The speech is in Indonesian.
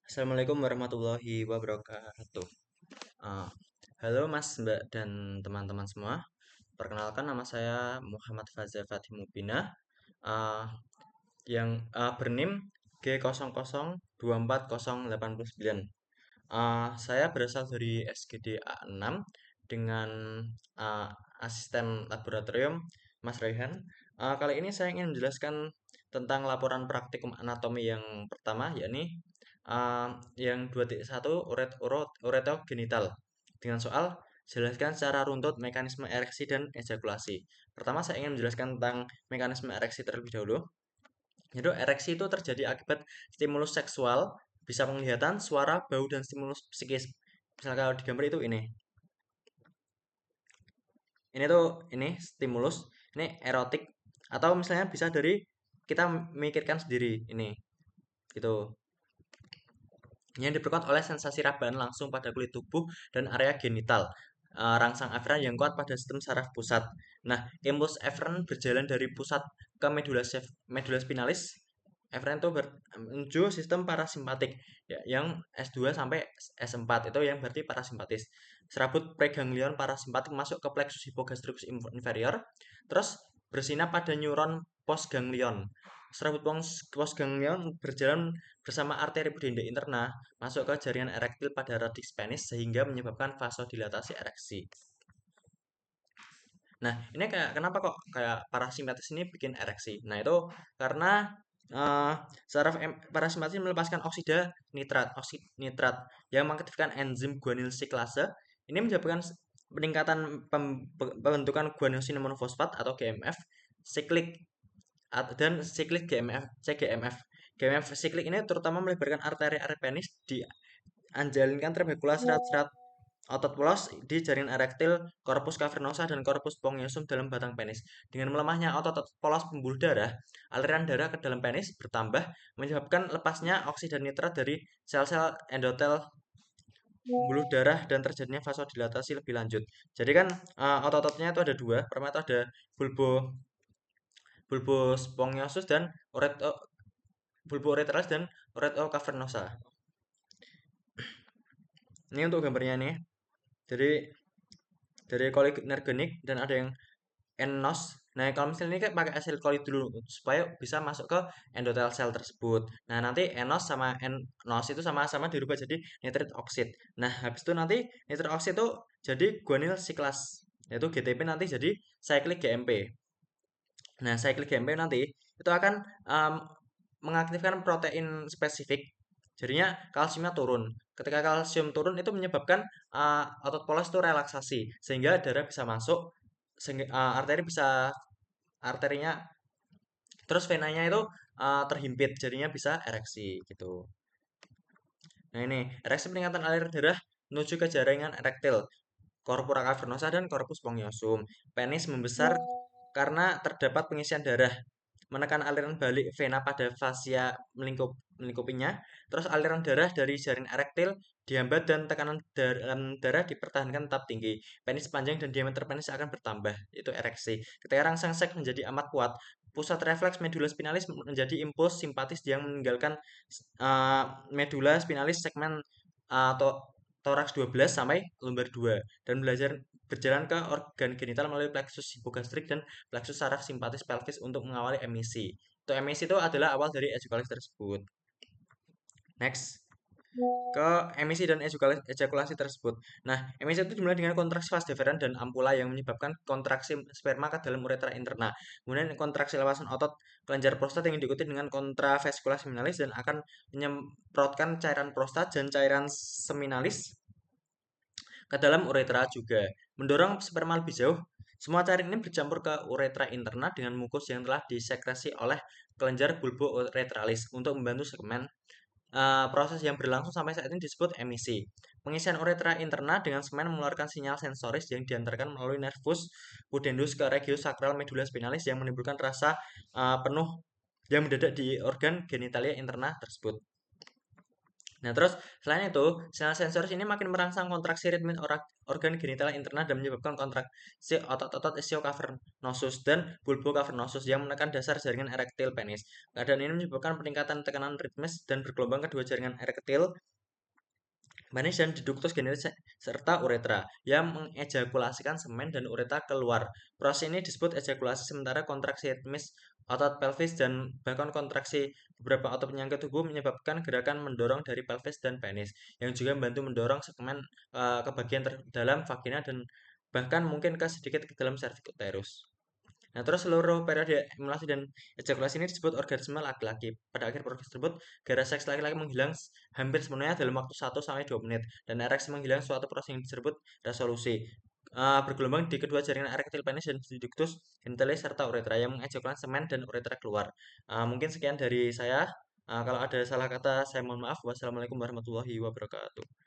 Assalamualaikum warahmatullahi wabarakatuh. Ah, halo Mas, Mbak, dan teman-teman semua. Perkenalkan nama saya Muhammad Faza Fatih Mubina, ah, yang bernim G00240809. Saya berasal dari SGD A6 dengan ah, asisten laboratorium Mas Raihan. Kali ini saya ingin menjelaskan tentang laporan praktikum anatomi yang pertama, yakni yang 2.1 uretrogenital dengan soal jelaskan secara runtut mekanisme ereksi dan ejakulasi. Pertama, saya ingin menjelaskan tentang mekanisme ereksi terlebih dahulu. Jadi ereksi itu terjadi akibat stimulus seksual, bisa penglihatan, suara, bau, dan stimulus psikis. Misalnya kalau digambar itu ini. Ini tuh ini stimulus, ini erotik atau misalnya bisa dari kita memikirkan sendiri ini gitu. Yang diperkuat oleh sensasi raban langsung pada kulit tubuh dan area genital. Rangsang afferent yang kuat pada sistem saraf pusat. Nah, impuls efferent berjalan dari pusat ke medula spinalis. Efferent itu menuju sistem parasimpatik ya, yang S2 sampai S4 itu yang berarti parasimpatis. Serabut preganglion parasimpatik masuk ke plexus hypogastricus inferior, terus bersinap pada neuron postganglion. Serabut postganglion berjalan bersama arteri pudenda interna masuk ke jaringan erektil pada radix penis sehingga menyebabkan vasodilatasi ereksi. Nah, ini kayak kenapa kok kayak parasimpatis ini bikin ereksi? Nah, itu karena eh saraf parasimpatis melepaskan oksida nitrat yang mengaktifkan enzim guanil siklase. Ini menyebabkan peningkatan pembentukan guanil monosfosfat atau GMF siklik dan siklik CGMF. GMF siklik ini terutama melebarkan arteri penis di anjalinkan trabekula serat-serat otot polos di jaringan erektil, corpus cavernosa, dan corpus spongiosum dalam batang penis. Dengan melemahnya otot-otot polos pembuluh darah, aliran darah ke dalam penis bertambah, menyebabkan lepasnya oksida nitrat dari sel-sel endotel pembuluh darah dan terjadinya vasodilatasi lebih lanjut. Jadi kan otot-ototnya itu ada dua. Pertama itu ada bulbo bulbus spongiosum dan ureto, bulbo urethralis dan ureto cavernosa. Ini untuk gambarnya nih. Jadi dari kolinergenik dan ada yang NNOS. Nah, kalau misalnya ini kayak pakai asil koli dulu supaya bisa masuk ke endotel sel tersebut. Nah, nanti NNOS sama NNOS itu sama-sama dirubah jadi nitrit oksid. Nah, habis itu nanti nitrit oksid itu jadi guanil siklas, yaitu GTP nanti jadi cyclic GMP. Nah, cyclic GMP nanti itu akan um, mengaktifkan protein spesifik. Jadinya kalsiumnya turun. Ketika kalsium turun itu menyebabkan otot polos itu relaksasi sehingga darah bisa masuk, sehingga arterinya terus venanya itu terhimpit jadinya bisa ereksi gitu. Nah, ini ereksi peningkatan aliran darah menuju ke jaringan erektil, corpora cavernosa dan corpus spongiosum. Penis membesar karena terdapat pengisian darah, menekan aliran balik vena pada fascia melingkupinya. Terus aliran darah dari jaringan erektil dihambat dan tekanan dalam darah dipertahankan tetap tinggi. Penis panjang dan diameter penis akan bertambah, itu ereksi. Ketika rangsang seks menjadi amat kuat, pusat refleks medula spinalis menjadi impuls simpatis yang meninggalkan uh, medula spinalis segmen atau toraks 12 sampai lumbar 2 dan belajar berjalan ke organ genital melalui plexus hipogastrik dan plexus saraf simpatis pelvis untuk mengawali emisi. Itu emisi itu adalah awal dari ejakulasi tersebut. Next ke emisi dan ejakulasi tersebut. Nah, emisi itu dimulai dengan kontraksi vas deferens dan ampula yang menyebabkan kontraksi sperma ke dalam uretra interna. Kemudian kontraksi lepasan otot kelenjar prostat yang diikuti dengan kontraveskular seminalis dan akan menyemprotkan cairan prostat dan cairan seminalis ke dalam uretra juga. Mendorong sperma lebih jauh, semua cairan ini bercampur ke uretra interna dengan mukus yang telah disekresi oleh kelenjar bulbo uretralis untuk membantu segmen. Proses yang berlangsung sampai saat ini disebut emisi. Pengisian uretra interna dengan semen mengeluarkan sinyal sensoris yang diantarkan melalui nervus pudendus ke regio sakral medula spinalis yang menimbulkan rasa penuh yang mendadak di organ genitalia interna tersebut. Nah, terus selain itu, sel sensoris ini makin merangsang kontraksi ritme organ genital internal dan menyebabkan kontraksi otot-otot ischiocavernosus dan bulbocavernosus yang menekan dasar jaringan erektil penis. Keadaan ini menyebabkan peningkatan tekanan ritmis dan bergelombang kedua jaringan erektil manis dan deduktus genital serta uretra yang mengejakulasikan semen dan uretra keluar. Proses ini disebut ejakulasi sementara kontraksi ritmis otot pelvis dan bahkan kontraksi beberapa otot penyangga tubuh menyebabkan gerakan mendorong dari pelvis dan penis yang juga membantu mendorong segmen ke bagian terdalam vagina dan bahkan mungkin ke sedikit ke dalam cervix uterus. Nah, terus seluruh periode emulasi dan ejakulasi ini disebut orgasme laki-laki. Pada akhir proses tersebut, gairah seks laki-laki menghilang hampir sepenuhnya dalam waktu 1 sampai 2 menit dan ereksi menghilang suatu proses yang disebut resolusi. Bergelombang di kedua jaringan erektil penis dan ductus genitalis serta uretra yang mengejakulkan semen dan uretra keluar. Mungkin sekian dari saya. Kalau ada salah kata, saya mohon maaf. Wassalamualaikum warahmatullahi wabarakatuh.